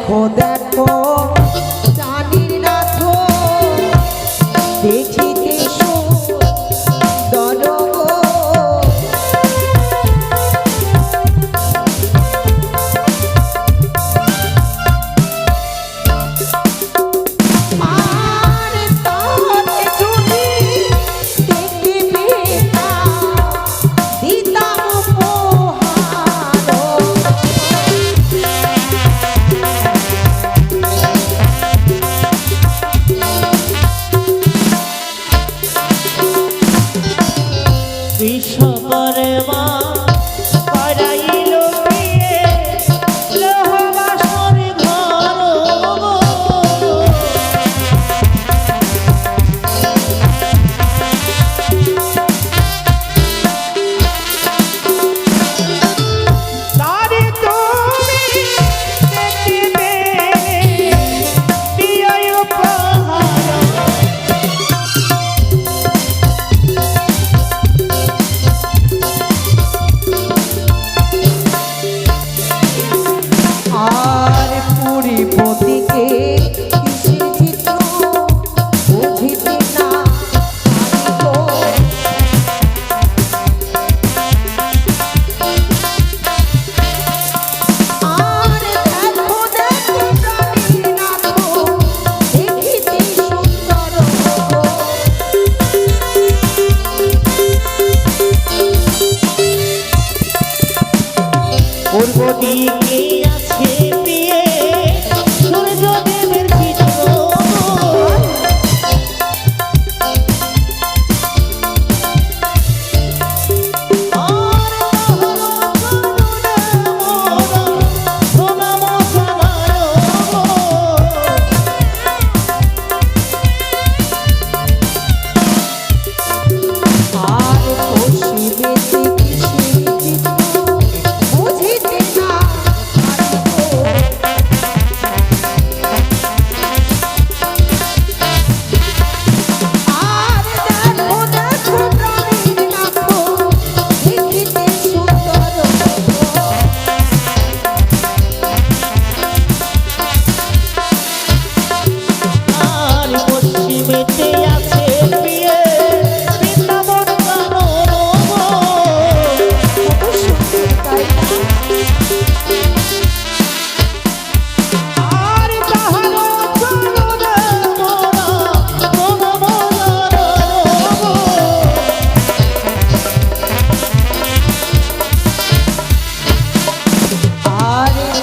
দেখো দেখো জানির নাথ দেখিতে সুন্দর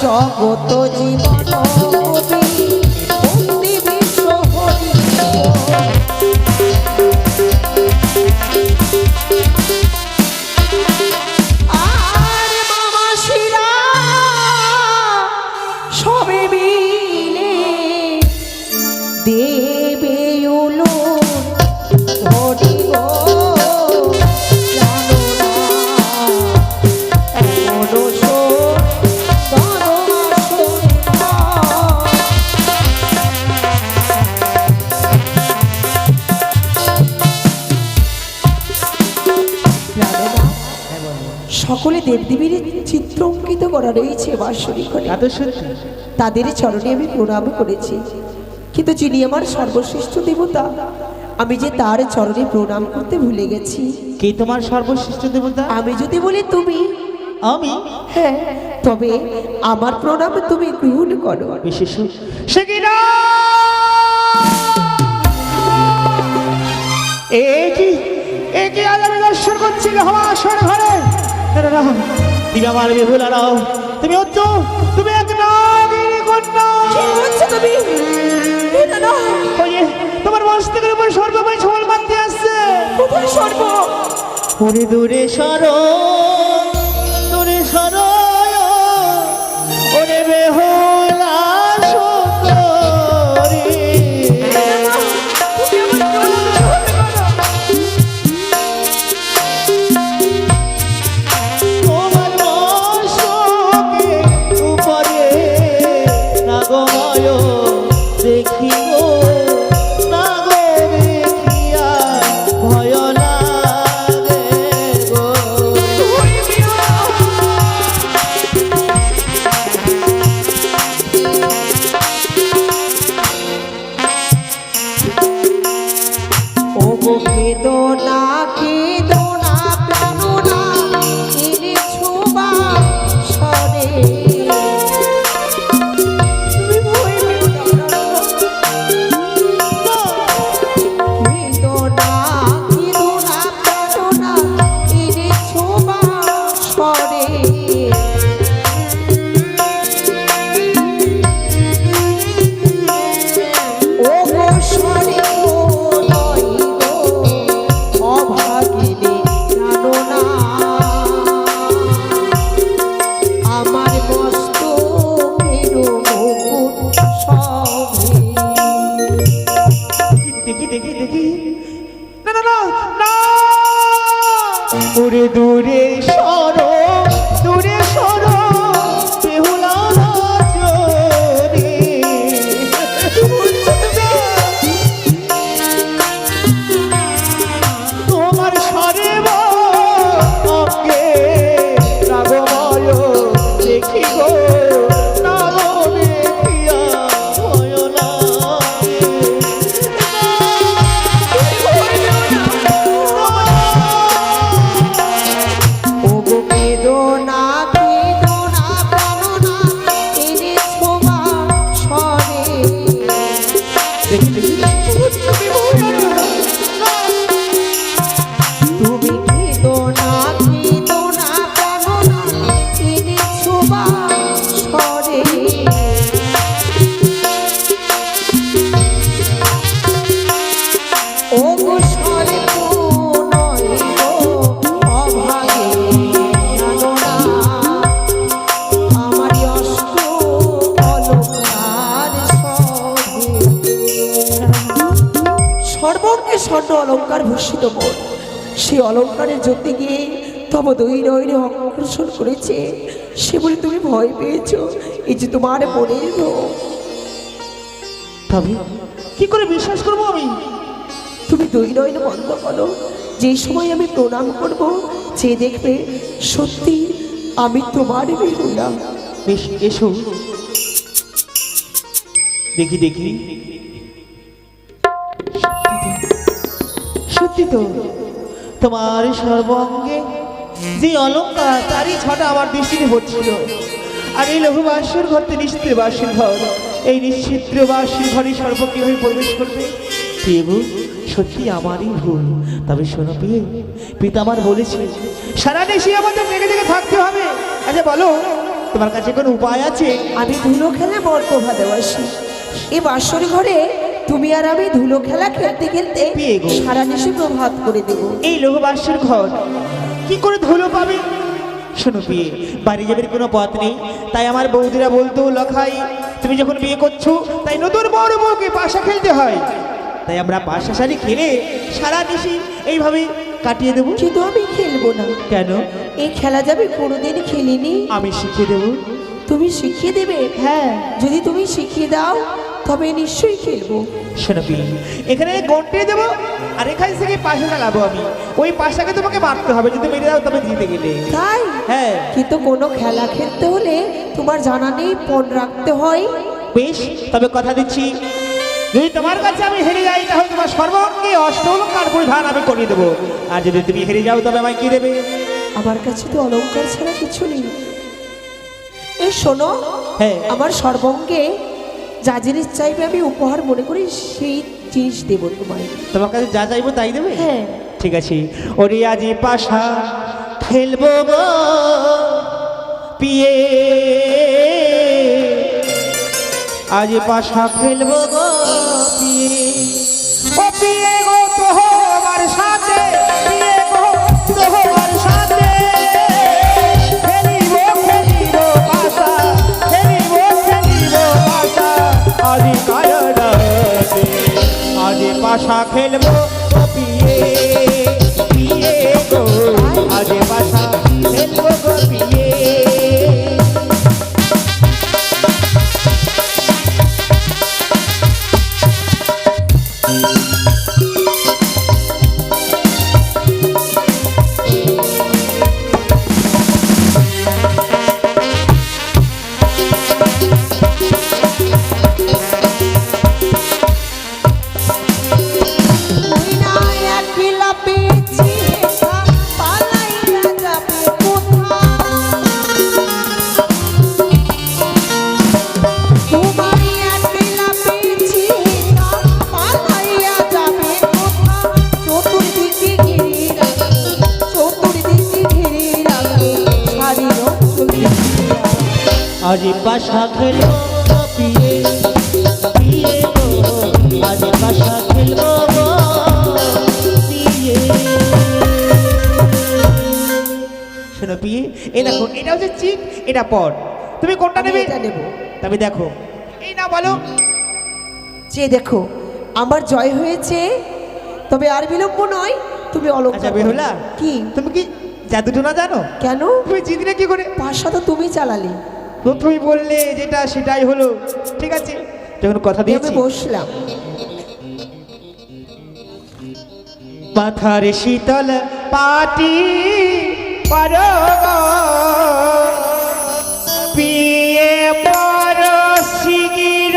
জগত জীবন কবি বন্দি বিশ্ব হরি আর মামাশিরা সবে মিলে দেবে উলু হরি গো সকলে দেবদেবীর চিত্র অঙ্কিত করা রয়েছে বাঁশরী ঘরে। তাদের চরণে আমি প্রণাম করেছি, কিন্তু যিনি আমার সর্বশ্রেষ্ঠ দেবতা আমি যে তার চরণে প্রণাম করতে ভুলে গেছি। কে তোমার সর্বশ্রেষ্ঠ দেবতা? আমি যদি বলি তুমি। আমি? হ্যাঁ, তবে আমার প্রণাম তুমি গ্রহণ করো। বিশেষ সে কি না একই আজ আমি দর্শন করছি আসর ঘরে। তুমি আমার বিভুলা নাও, তুমি হচ্ছ তুমি এক নাগিনী কন্যা। কি বলছো তুমি? তোমার মস্তকের উপর সর্বময় ছবল বাঁধতে আসছে। কোথায় সর্ব? ওরে দূরে সর, দূরে সর, ওরে বেহুলা সুন্দরী। দেখি দেখি না না না না ওরে দূরে সরো বেহুলা চরে তোমার সরে অঙ্গে রাগময় দেখি গো স্বর্ণ অলঙ্কার ভূষিত মন সে অলঙ্কারের জ্যোতি গিয়ে তব দুই নয়নে আকর্ষণ করেছে সে বলে তুমি ভয় পেয়েছ এই যে তোমার মনের রোগ। তবে কি করে বিশ্বাস করবো আমি? তুমি দুই নয়নে বন্ধ করো, যে সময় আমি প্রণাম করব যে দেখবে সত্যি আমি তোমার বেহুলা। বেশ এসো দেখি দেখি সত্যি তো তোমার সর্বাঙ্গে যে অলঙ্কার তারই ছটা আমার দৃষ্টিতে হচ্ছিল। আর এই লঘু বাসর ঘর তো নিশ্চিত বাসির ঘর, এই নিশ্চিত্র বাসির ঘরে সর্ব কিভাবে প্রবেশ করবে? প্রভু সত্যি আমারই ভুল। তবে শোনো পেয়ে পিতা আমার বলেছে সারা দেশে আমাদের দেখে দেখে থাকতে হবে। আচ্ছা বলো তোমার কাছে কোনো উপায় আছে? আমি ধুলো খেলা বড্ড ভালোবাসি। এই বাসর ঘরে তুমি আর আমি ধুলো খেলা খেলতে খেলতে সারা দেশে প্রভাত করে দেব। এই লঘু বাসর ঘর কি করে ধুলো পাবে? শোনো বিয়ে বাড়ি যাবের কোনো পথ নেই, তাই আমার বৌদিরা বলতো লখাই তুমি যখন বিয়ে করছো তাই নতুন বড় বউকে পাশা খেলতে হয়, তাই আমরা পাশা শাড়ি খেলে সারা দেশে এইভাবে কাটিয়ে দেবো। কিন্তু আমি খেলবো না। কেন? এই খেলা যাবে কোনোদিন খেলিনি। আমি শিখিয়ে দেবো। তুমি শিখিয়ে দেবে? হ্যাঁ। যদি তুমি শিখিয়ে দাও তবে নিশ্চয়ই খেলবো। শোনো বিয়ে এখানে গন্টে দেবো আর এখান থেকে পাশা খেলাবো আমি। ওই পাশাকে তোমাকে মারতে হবে, যদি মেরে দাও তবে জিতে গেলে। তাই? হ্যাঁ। কিন্তু কোনো খেলা খেলতে হলে তোমার জানা নেই পণ রাখতে হয়। বেশ তবে কথা দিচ্ছি যদি তোমার কাছে আমি হেরে যাই তাহলে তোমার সর্বাঙ্গে অষ্টলঙ্কার পরিধান আমি করিয়ে দেবো, আর যদি তুমি হেরে যাও তবে আমায় কি দেবে? আমার কাছে তো অলঙ্কার ছাড়া কিছু নেই। এই শোনো, হ্যাঁ আমার সর্বাঙ্গে যা জিনিস চাইবে আমি উপহার মনে করি সেই জিনিস দেবো তোমায়। তোমার কাছে যা চাইবো তাই দেবে? হ্যাঁ। ঠিক আছে। ওরে আজি পাশা খেলবো গো পিয়ে, আজি পাশা খেলবো গো পিয়ে, ও পিয়ে গো তোমার সাথে, পিয়ে গো তোমার সাথে খেলিব খেলিব পাশা, খেলিব খেলিব পাশা আজি কায়দাতে, আজি পাশা খেলবো গো পিয়ে, পিয়ে গো আজি পাশা খেলবো গো পিয়ে। আজি পাশা খেলবো পিয়ে, পিয়ে গো আজি পাশা খেলবো পিয়ে। শোনো পিয়ে এই দেখো এটা হচ্ছে চিক, এটা পট, তুমি কোনটা নেবে? এটা নেব। তবে দেখো এই না বলো যে দেখো আমার জয় হয়েছে, তবে আর বিলম্ব নয়, তুমি আচ্ছা অলঙ্কার বেহুলা, কি তুমি কি জাদুটোনা জানো? কেন? তুমি জিতলে কি করে? পাশা তো তুমি চালালে, প্রথমেই বললে যেটা সেটাই হলো। ঠিক আছে, যখন কথা আমি দিয়েছি বসলাম। মাথার শীতল পাটি পর পিয়ে পর শিগির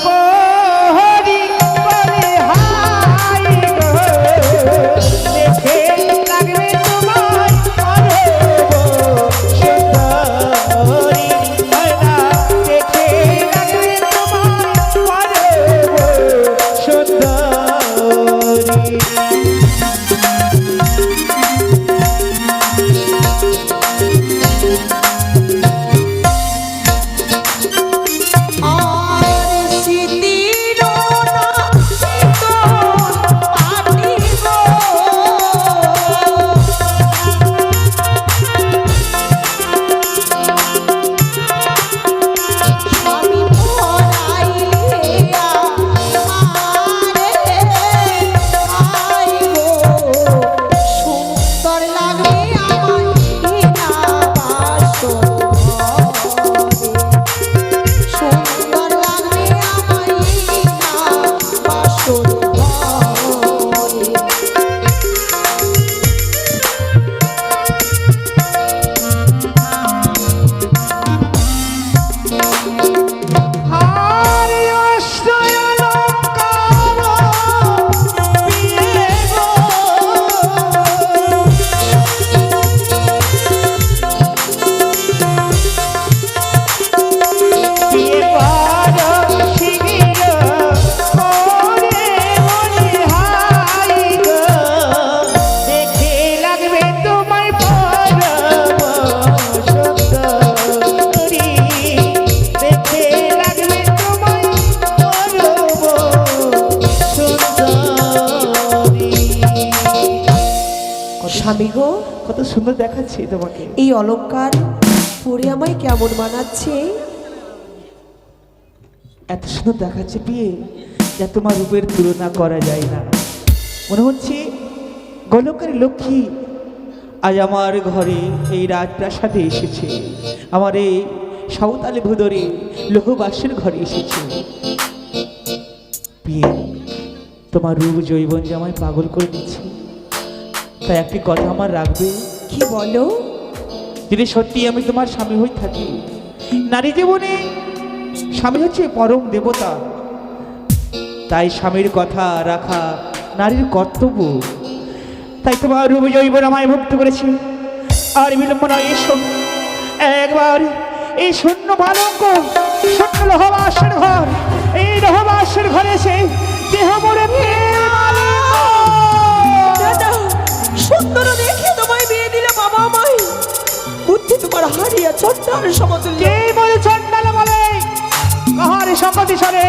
প্রহরী বলে হাই গো, দেখে লাগবে তোমার পরব সুন্দরী, না দেখে লাগবে তোমার পরব সুন্দরী। আর স্মৃতির না শীতল পাটি গো, স্বামী পরাইলে আমারে আই গো, সুন্দর লাগবে আমার হীরা বাসর ঘরে। সুন্দর লাগবে আমার হীরা বাসর ঘরে। হারি অষ্টয় অলঙ্কার পিয়ে গো, পিয়ে পর শিগির করে বলে হাই গো, দেখে লাগবে তোমায় পরব সুন্দরী, দেখে লাগবে তোমায় পরব সুন্দরী। স্বামী গো, কত সুন্দর দেখাচ্ছে তোমাকে। এই অলংকার পরে আমায় কেমন মানাচ্ছে? এত সুন্দর দেখাচ্ছে বিয়ে, যা তোমার রূপের তুলনা করা যায় না। মনে হচ্ছে গলকারী লক্ষ্মী আজ আমার ঘরে এই রাজপ্রাসাদে এসেছে, আমার এই সাঁওতালি ভুদরে লোহবাসের ঘরে এসেছে। বিয়ে, তোমার রূপ জৈবন জামায় পাগল করে দিচ্ছে, তাই একটি কথা আমার রাখবে। কি বলো? যদি সত্যি আমি তোমার স্বামী হয়ে থাকি, নারী জীবনে স্বামী হচ্ছে পরম দেবতা, তাই স্বামীর কথা রাখা নারীর কর্তব্য। তাই তোমার রূপ জৈব আমায় ভক্ত করেছে। আর বিলম্ব নয়, এসো একবার এই শূন্য পালঙ্ক, শূন্য রহবাসের ঘর, এই রহবাসের ঘরে এসে দেহ মরে দাদা, সুন্দর দেখে তোমায় বিয়ে দিলে বাবা আমায়, বুদ্ধি তোমার হারিয়া চন্ডাল সমতুল্য। কে বলে চন্ডাল বলে? কাহার সম্পত্তি সরে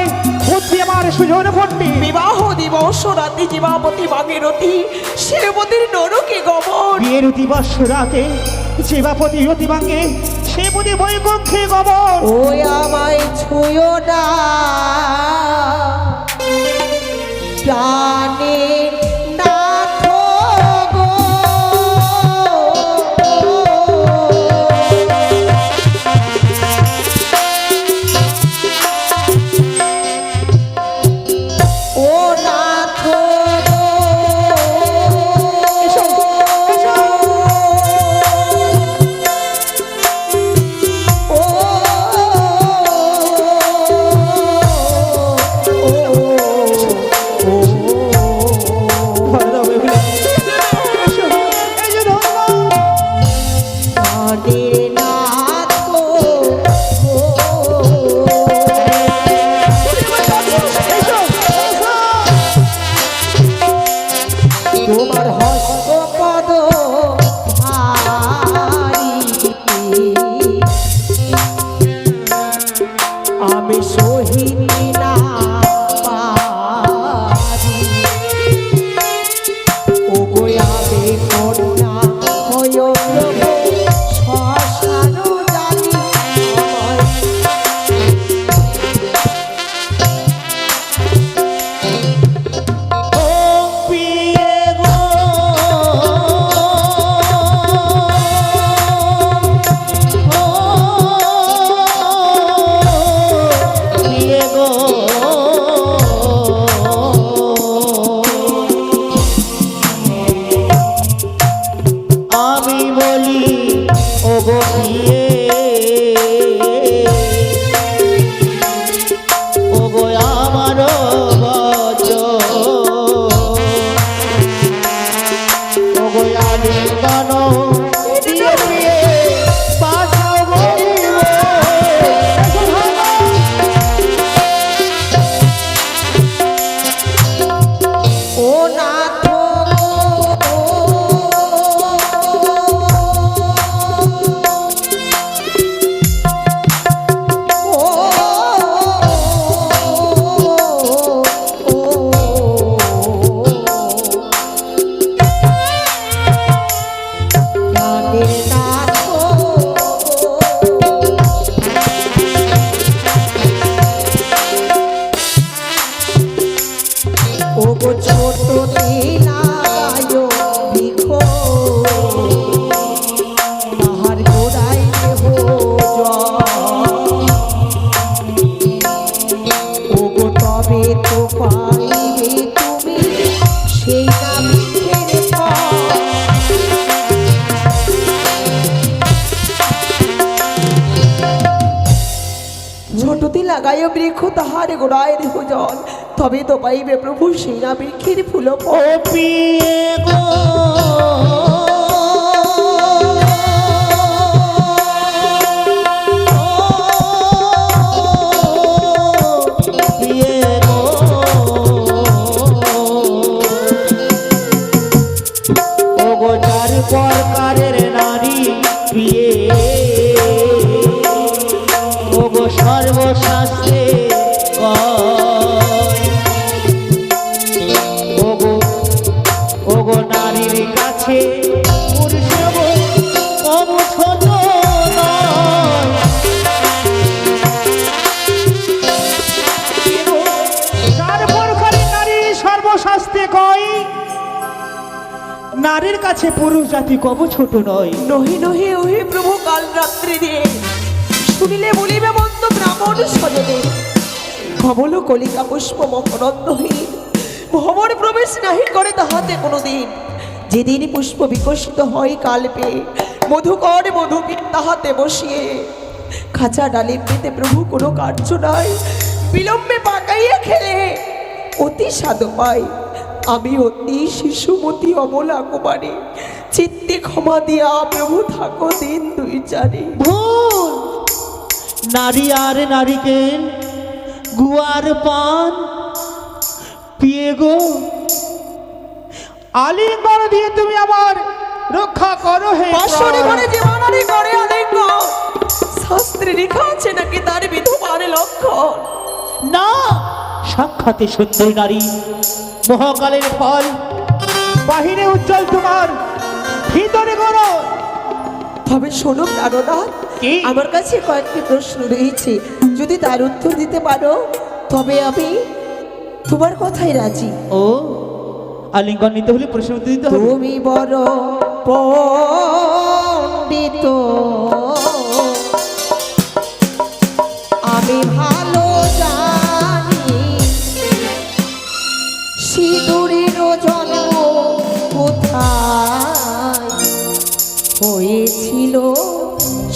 বুদ্ধি আমার সুজন ভর্তি। বিবাহ দিবস রাতে জীবাপতি ভাগীরথী শিবতীর নরকে গমন। বিয়ের দিবস রাতে জীবাপতি রতি ভাঙে সে বুধি বৈকুণ্ঠে গমন। ওই আমায় ছুঁয়ো না প্রাণে নাথ গো, ও নাথ গো, তোমার হস্ত পদ আমি সহিনি না পারি, ও গোয়াবে কন্যা হয় প্রভু শ্মশান জানি আমায়। পাইবে তুমি সেই নাবিকের পথ। ছোটতে লাগাইও বৃক্ষ তাহার গোড়ায় দেহ জল, তবে তো পাইবে প্রভু সেই নাবিকের ফুল ও পিয়ে গো প্রকারের নারী বিয়ে ওগো সর্বশাস্ত্রে ওগো ওগো নারীর কাছে পুরুষ কম ছোট নারী সর্বশাস্ত্রে কয় নারীর কাছে পুরুষ জাতি কব ছোট নয়। নহি নহি ওহে প্রভু কাল রাত্রি দিয়ে শুনিলে বলিবে মন্দ ব্রাহ্মণ সজনে কমল কলিকা পুষ্প মকরন্দহীন ভবন প্রবেশ নাহি করে তাহাতে কোনোদিন। যেদিন পুষ্প বিকশিত হয় কাল্পে মধুকর মধুবীর তাহাতে বসিয়ে খাঁচা ডালে পেতে প্রভু কোনো কার্য নাই বিলম্বে পাকাইয়া খেলে অতি স্বাদ পাই। আমি অতি শিশুমতী অবলা কুমারী চিত্তে ক্ষমা দিয়া প্রভু থাকো দিন দুই চারি। ভুল নারী আর নারিকেল গুয়ার পান পিয়ে গো আলিঙ্গন দিয়ে তুমি আমার রক্ষা করো হে পাশরে ঘরে যে মানারি করে আলিঙ্গন শাস্ত্রে লেখা আছে নাকি তার বিধবার লক্ষণ। না সাক্ষাতে সত্যই নারী মহাকালের ফল বাহিরে উজ্জ্বল তোমার ভিতরে করো। তবে শোনো প্রাণনাথ আমার কাছে কয়েকটি প্রশ্ন রয়েছে যদি তার উত্তর দিতে পারো তবে আমি তোমার কথাই রাজি। ও আলিঙ্গন নিতে হলে প্রশ্ন উত্তর দিতে হবে। তুমি বড় পণ্ডিত আমি ভালো জানি সিঁদুরের জন্ম কোথায় হয়েছিল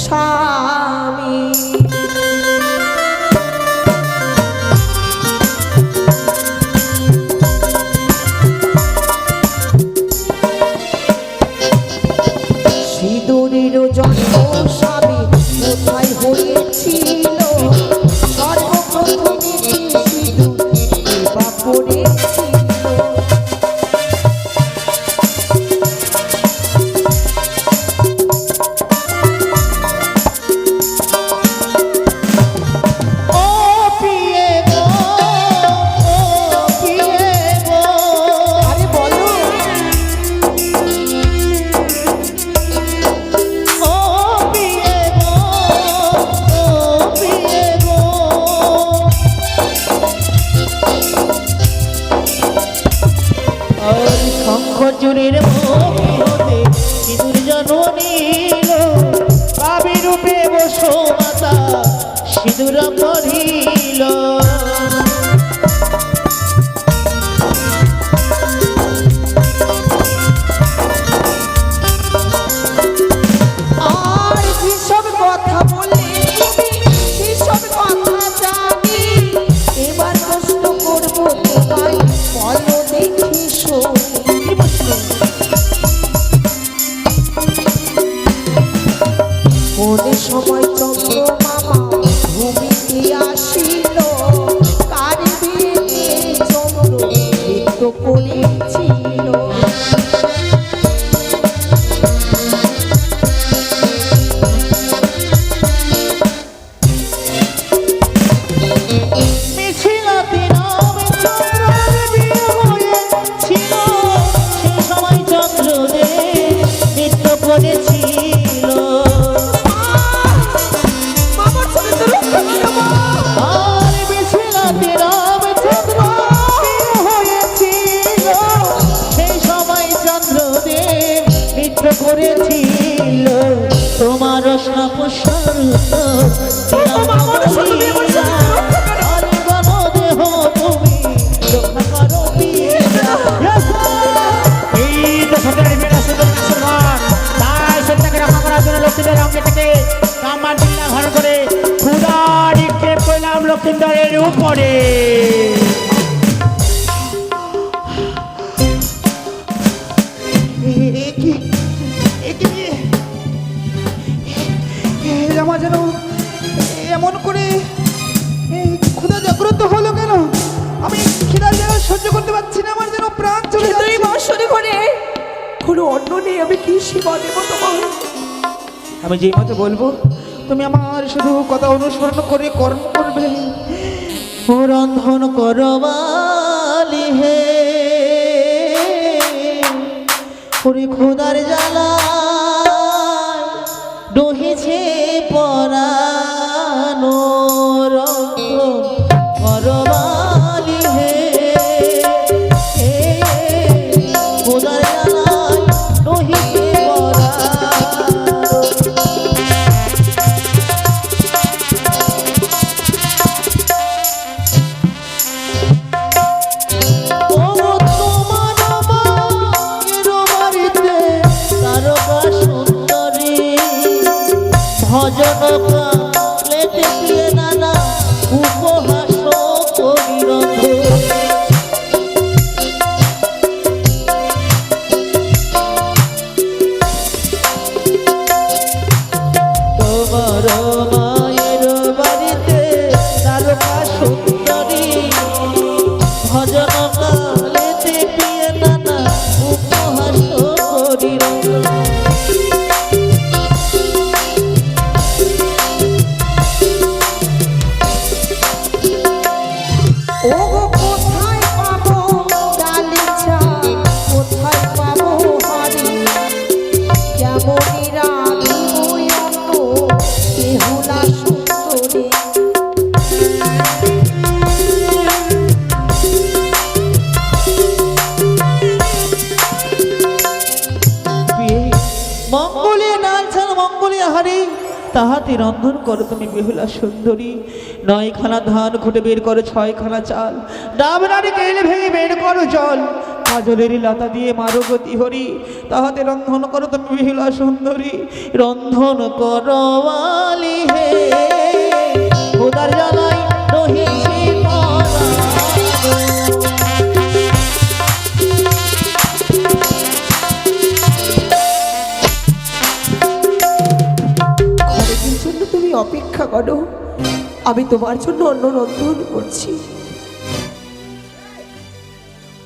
স্বামী। সিঁদুরের জন্ম স্বামী কোথায় হয়েছিল সর্বপ্রথমে সিঁদুর এবা পড়েছিল। খজুরের মধ্যে সিঁদুর জননীল কাবি রূপে বসো মাতা সিঁদুর পড়িল। আর যেসব কথা বললে সেসব কথা জানি এবার প্রশ্ন করবো তোমায় বলো দেখি কোন সময় চন্দ্র মামা ভূমিতে আসিল কার বিয়েতে চন্দ্র নৃত্য করেছিল। করেছিল তোমার দেহ তুমি সুন্দরের উপরে। আমার যেন এমন করে ক্ষুধা জাগ্রত হলো কেন? আমি খিদার যেন সহ্য করতে পারছি না, আমার যেন প্রাণ চলে কিন্তু এই যাচ্ছে। বাঁশরি ঘরে কোনো অন্ন নেই, আমি কি সেবা দেব তোমার? আমি যেই মতো বলবো তুমি আমার শুধু কথা অনুসরণ করে কর্ম করবে। ও রন্ধন করবালি হে, ওরে খোদার জ্বালা ডহিছে পরানো, রন্ধন করবালি হে, খোদার জ্বালায় ডহিছে পরানো। ভজন কালেতে দিয়ে নানা উপহাস করি রন্ধন। তোমার মায়ের বাড়িতে তারকা সুন্দরী, ভজন কালেতে দিয়ে নানা উপহাস করি রন্ধন। ওগো কোথায় পাবো গালিচা, কোথায় পাবো হাড়ি, কেমনই রাখিব অন্ন বেহুলা সুন্দরী। মঙ্গলে নালছাল মঙ্গলে হারি, তাহাতে রন্ধন করো তুমি বেহুলা সুন্দরী। 9 খানা ধান খুঁটে বের করো 6 খানা চাল, ডাবনারি কেলে ভেঙে বের করো জল, কাজলের লতা দিয়ে মারো গতি হরি, তাহাতে রন্ধন করো তুমি বেহুলা সুন্দরী। রন্ধন করো আলি হে, খোদার জ্বালাই রহিছি পরানো। খড়গের জন্য তুমি অপেক্ষা করো, আমি তোমার জন্য অন্ন রন্ধন করছি।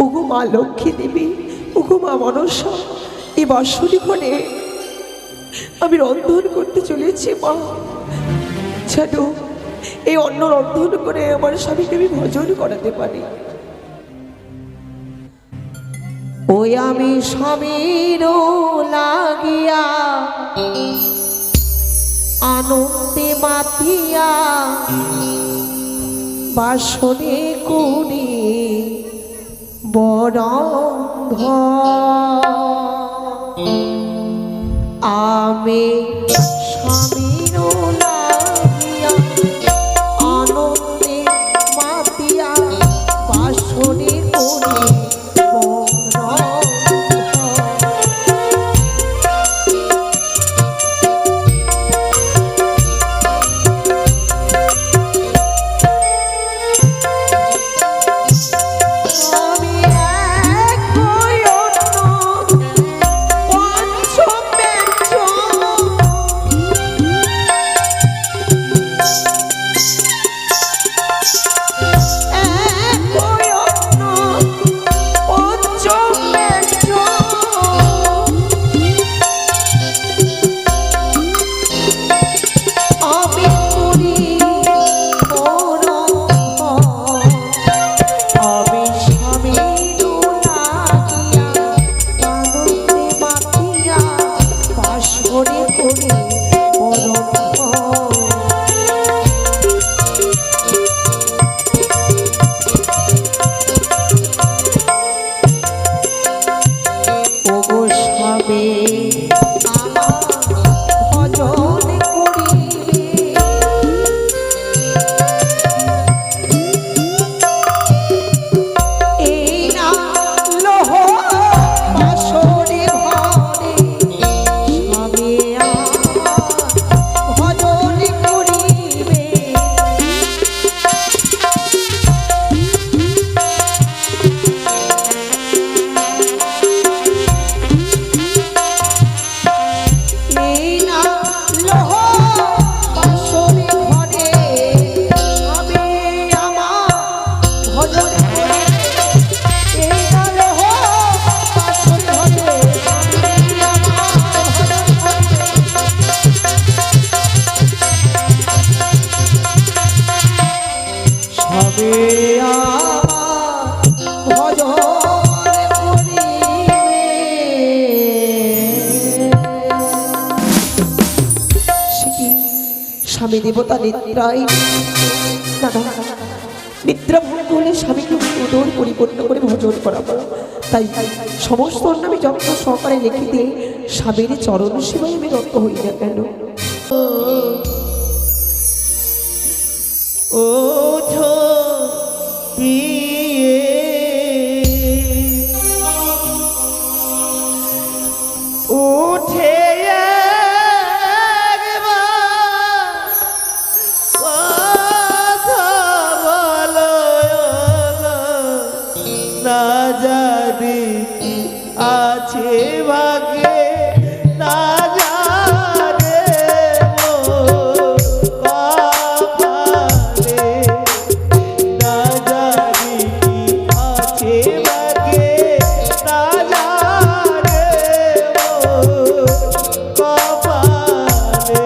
ওগো মা লক্ষ্মী দেবী, ওগো মা মনসা, এই বাঁশরি ঘরে আমি রন্ধন করতে চলেছি মা। যেন এই অন্ন রন্ধন করে আমার স্বামীকে আমি ভজন করাতে পারি। ওই আমি স্বামীর লাগিয়া আনন্দে মাতিয়া বাসনে করি বরঙ্গ, আমি স্বামীর লাগিয়া আনন্দে মাতিয়া বাসনে করি বরঙ্গ। আমি এক হই অন্য পঞ্চমের আমার ভজন করিবে। সে কি স্বামী দেবতা নিদ্রায় না না নিদ্রা ভঙ্গ হলে স্বামীকে উদর পরিপূর্ণ করে ভজন করাবো। তাই সমস্ত আমি যত্ন সহকারে লিখে দিয়ে স্বামীর চরণ সেবায় আমি রত হই না কেন। ওঠো প্রিয়ে উঠে একবার কথা বলো না জানি কি আছে ভাগ্যে না জানে মোর কপালে না জানি কি আছে ভাগ্যে না জানে মোর কপালে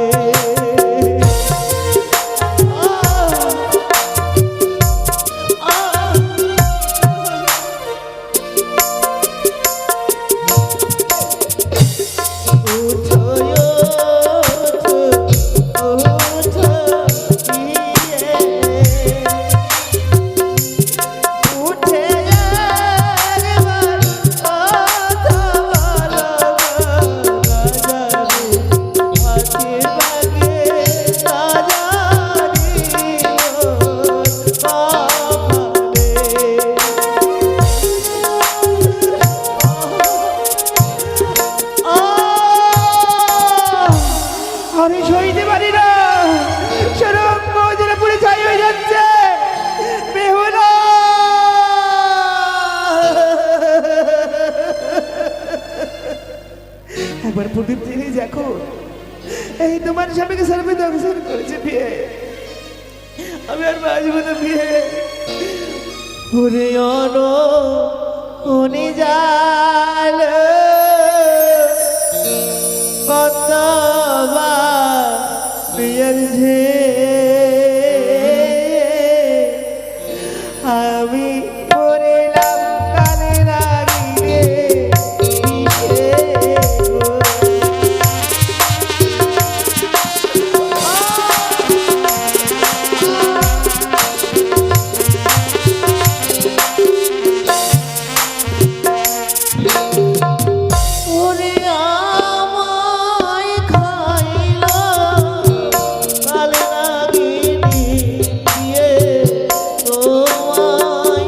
আমি সইতে পারি না, সুরঙ্গ যেন পুরে ছাই হয়ে যাচ্ছে। বেহুলা একবার প্রদীপ জেনে দেখো, এই তোমার স্বামীকে সার্বে দংশন করেছে বিয়ে, আমি আর বাঁচবো না বিয়ে। ওরে অনো উনি জাল কতবা প্রিয়ের ঝে আমি পড়লাম কানে লাগিয়ে ওরে আমায় খাইলো কাল নাগিনী দিয়ে তোমায়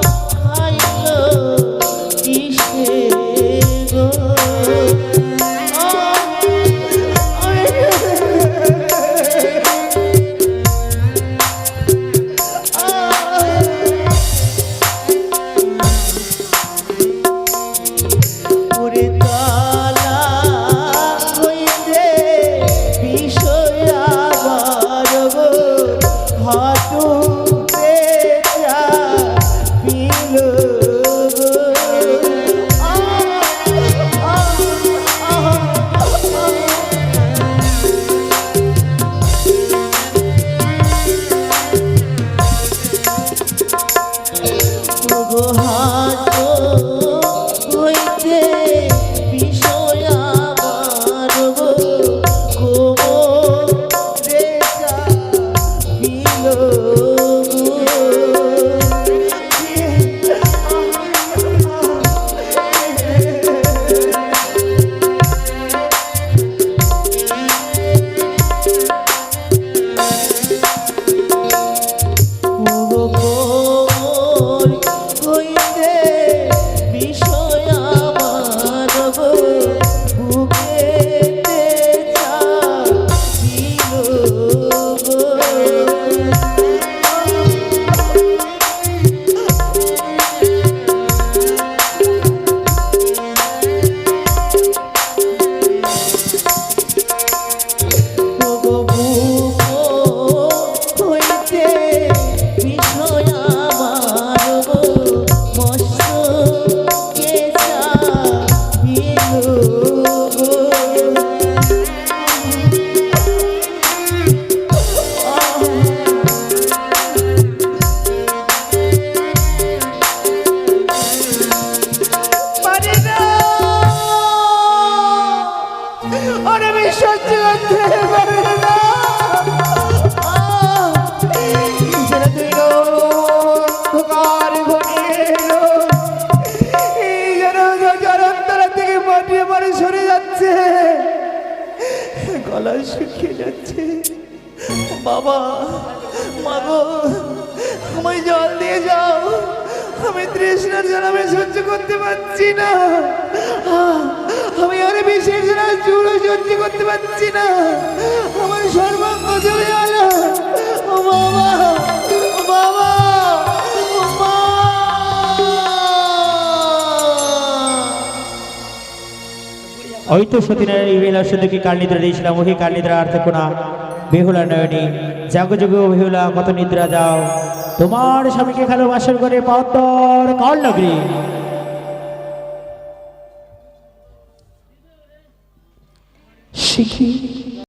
যাচ্ছে। বাবা, মা গো, আমায় জল দিয়ে যাও, আমি তৃষ্ণার জল আমি সহ্য করতে পারছি না। আমি আর বিষের জল চুড়ো সহ্য করতে পারছি না, আমার সর্বাঙ্গ চলে গেল। ও বাবা, ও বাবা, ও মা। ওই তো সতীনের এই বেলা শুধু কি কাল নিদ্রা দিয়েছিলাম, ওই কাল নিদ্রা আর থেকো না। বেহুলা নয়নি, জাগো জাগো বেহুলা, কত নিদ্রা যাও। তোমার স্বামীকে খেলো বাসর করে পাওয়ার কাল নগরী। শিখি